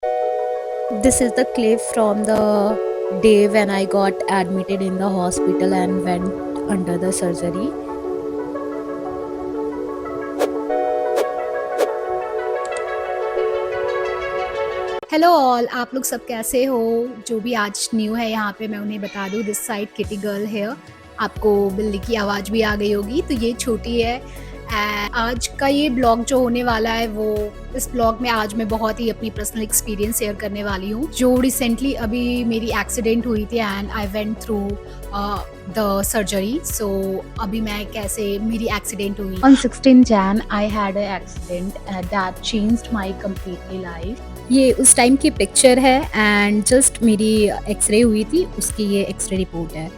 This is the clip from the day when I got admitted in the hospital and went under the surgery. Hello all, आप लोग सब कैसे हो? जो भी आज न्यू है यहाँ पे मैं उन्हें बता दूँ, दिस साइड किटी गर्ल है। आपको बिल्ली की आवाज़ भी आ गई होगी, तो ये छोटी है। आज का ये ब्लॉग जो होने वाला है वो इस ब्लॉग में आज मैं बहुत ही अपनी पर्सनल एक्सपीरियंस शेयर करने वाली हूँ, जो रिसेंटली अभी मेरी एक्सीडेंट हुई थी and I went through the surgery. So अभी मैं कैसे मेरी एक्सीडेंट हुई। On 16 Jan I had a accident that changed my completely life. ये उस टाइम की पिक्चर है एंड जस्ट मेरी एक्सरे हुई थी, उसकी ये एक्सरे रिपोर्ट है।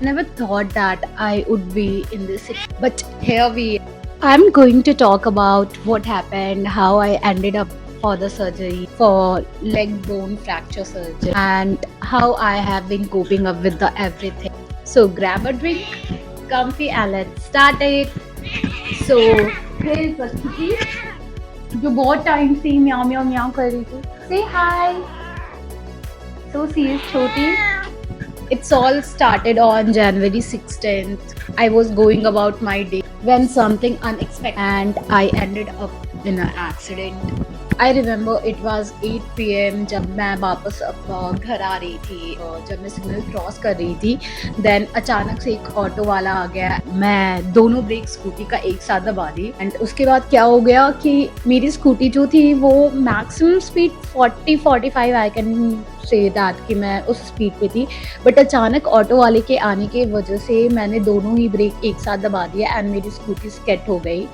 Never thought that I would be in this, but here we. I'm going to talk about what happened, how I ended up for the surgery for leg bone fracture surgery, and how I have been coping up with the everything. So grab a drink, comfy, and let's start it. So here is Vastuti, जो बहुत time से म्याऊ म्याऊ म्याऊ कर रही थी. Say hi. So she is छोटी. It's all started on January 16th. I was going about my day when something unexpected and I ended up in an accident. I remember it was 8 PM जब मैं वापस घर आ रही थी, जब मैं signal cross कर रही थी, देन अचानक से एक ऑटो वाला आ गया। मैं दोनों ब्रेक स्कूटी का एक साथ दबा दी एंड उसके बाद क्या हो गया कि मेरी स्कूटी जो थी वो maximum speed 40-45 I can say that कि मैं उस स्पीड पे थी, बट अचानक ऑटो वाले के आने की वजह से मैंने दोनों ही ब्रेक एक साथ दबा दिया एंड मेरी स्कूटी स्केट हो गई।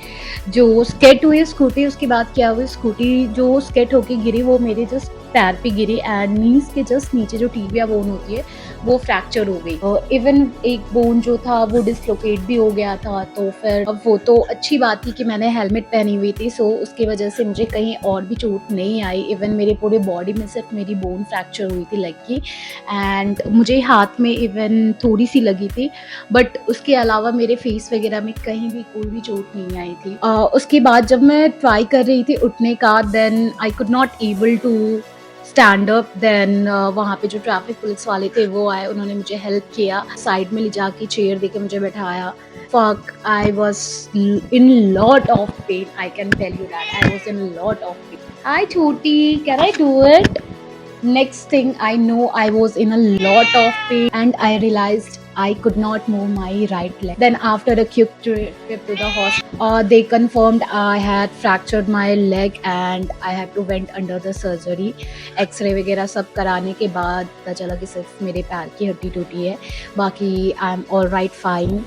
जो स्केट हुई स्कूटी, उसके बाद क्या हुई, स्कूटी जो स्केट होके गिरी वो मेरे जस्ट पैर पे गिरी एंड नीज के जस्ट नीचे जो टिबिया बोन होती है वो फ्रैक्चर हो गई। इवन एक बोन जो था वो डिसलोकेट भी हो गया था। तो फिर अब वो तो अच्छी बात थी कि मैंने हेलमेट पहनी हुई थी, सो उसकी वजह से मुझे कहीं और भी चोट नहीं आई। इवन मेरे पूरे बॉडी में सिर्फ मेरी बोन फ्रैक्चर हुई थी लेग की एंड मुझे हाथ में इवन थोड़ी सी लगी थी, बट उसके अलावा मेरे फेस वगैरह में कहीं भी कोई भी चोट नहीं आई थी। उसके बाद जब मैं ट्राई कर रही थी उठने का, then I could not able to stand up. Then वहाँ पे जो ट्रैफिक पुलिस वाले थे वो आए, उन्होंने मुझे हेल्प किया, साइड में ले जाके चेयर देके मुझे बैठाया। Fuck, I was in lot of pain. I can tell you that I was in lot of pain. Hi, Choti, can I do it? Next thing I know, I was in a lot of pain and I realized I could not move my right leg. Then after a quick trip to the hospital, they confirmed I had fractured my leg and I had to went under the surgery. X-ray वगैरह सब कराने के बाद पता चला कि सिर्फ मेरे पैर की हड्डी टूटी है, बाकी I am all right fine.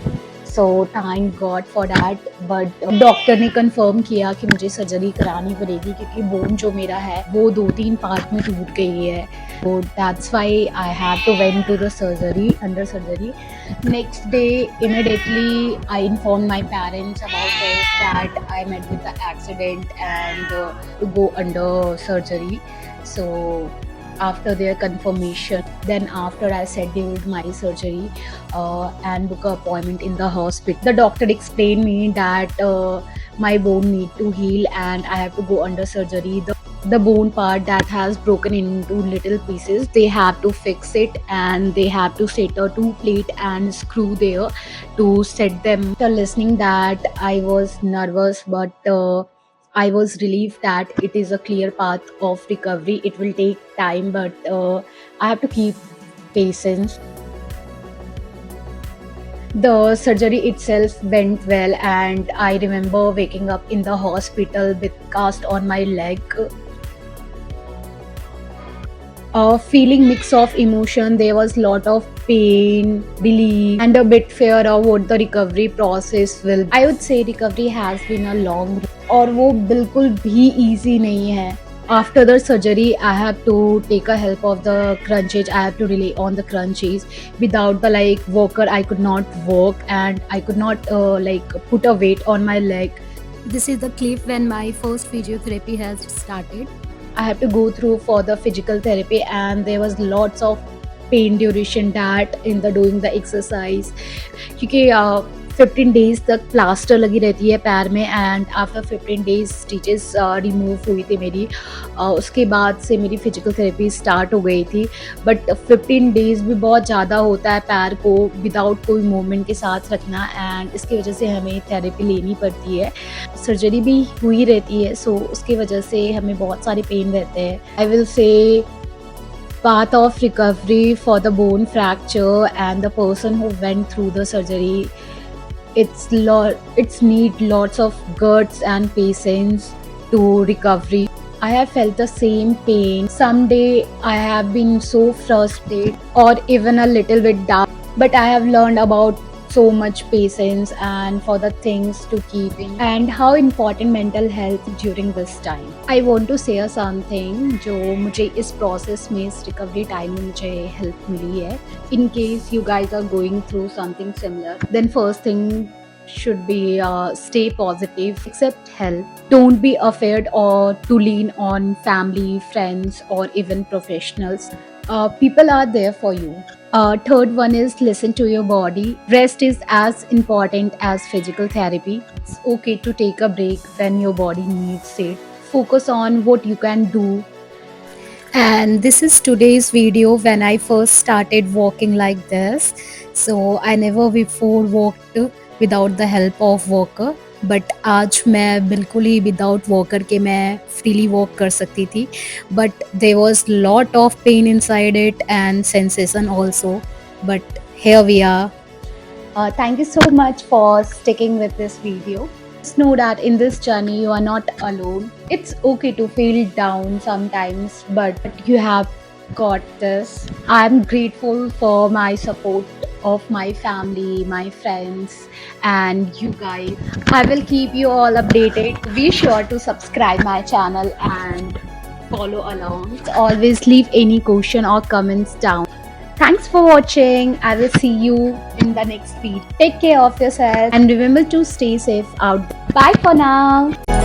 So thank God for that. But doctor ने कंफर्म किया कि मुझे सर्जरी करानी पड़ेगी क्योंकि बोन जो मेरा है वो 2-3 पार्ट में टूट गई है। So that's why I had to went to the surgery, under surgery. Next day, immediately I informed my parents about it that I met with the accident and to go under surgery. So after their confirmation, then after I scheduled my surgery and book an appointment in the hospital, the doctor explained me that my bone need to heal and I have to go under surgery. The bone part that has broken into little pieces, they have to fix it and they have to set a 2-plate and screw there to set them. After listening that, I was nervous, but I was relieved that it is a clear path of recovery. It will take time, but I have to keep patience. The surgery itself went well and I remember waking up in the hospital with cast on my leg. Feeling mix of emotion. There was lot of pain, relief, and a bit fear of what the recovery process will. I would say recovery has been a long road, और वो बिल्कुल भी easy नहीं है. After the surgery, I have to take a help of the crunches. I have to rely on the crunches. Without the walker, I could not walk and I could not put a weight on my leg. This is the clip when my first physiotherapy has started. I have to go through for the physical therapy and there was lots of pain duration that in the doing the exercise, क्योंकि 15 days तक plaster लगी रहती है पैर में and after 15 days stitches remove हुई थी मेरी। उसके बाद से मेरी फिजिकल थेरेपी स्टार्ट हो गई थी। बट 15 डेज़ भी बहुत ज़्यादा होता है पैर को विदाउट कोई मूवमेंट के साथ रखना, एंड इसकी वजह से हमें थेरेपी लेनी पड़ती है। सर्जरी भी हुई रहती है, सो उसकी वजह से हमें बहुत सारे पेन रहते हैं। I will say path of recovery for the bone fracture and the person who went through the surgery, it's need lots of guts and patience to recovery. I have felt the same pain. Someday I have been so frustrated or even a little bit down, but I have learned about so much patience and for the things to keep in and how important mental health during this time. I want to share something जो मुझे इस process में इस recovery time में मुझे help मिली है. In case you guys are going through something similar, then first thing should be stay positive, accept help, don't be afraid or to lean on family, friends or even professionals. People are there for you. Third one is listen to your body. Rest is as important as physical therapy. It's okay to take a break when your body needs it. Focus on what you can do. And this is today's video when I first started walking like this. So I never before walked without the help of walker. But आज मैं बिल्कुल ही without walker के मैं freely walk कर सकती थी, but there was lot of pain inside it and sensation also, but here we are. Thank you so much for sticking with this video. Just know that in this journey you are not alone. It's okay to feel down sometimes, but you have got this. I'm grateful for my support of my family, my friends, and you guys. I will keep you all updated. Be sure to subscribe my channel and follow along. Always leave any question or comments down. Thanks for watching. I will see you in the next video. Take care of yourself and remember to stay safe out there. Bye for now.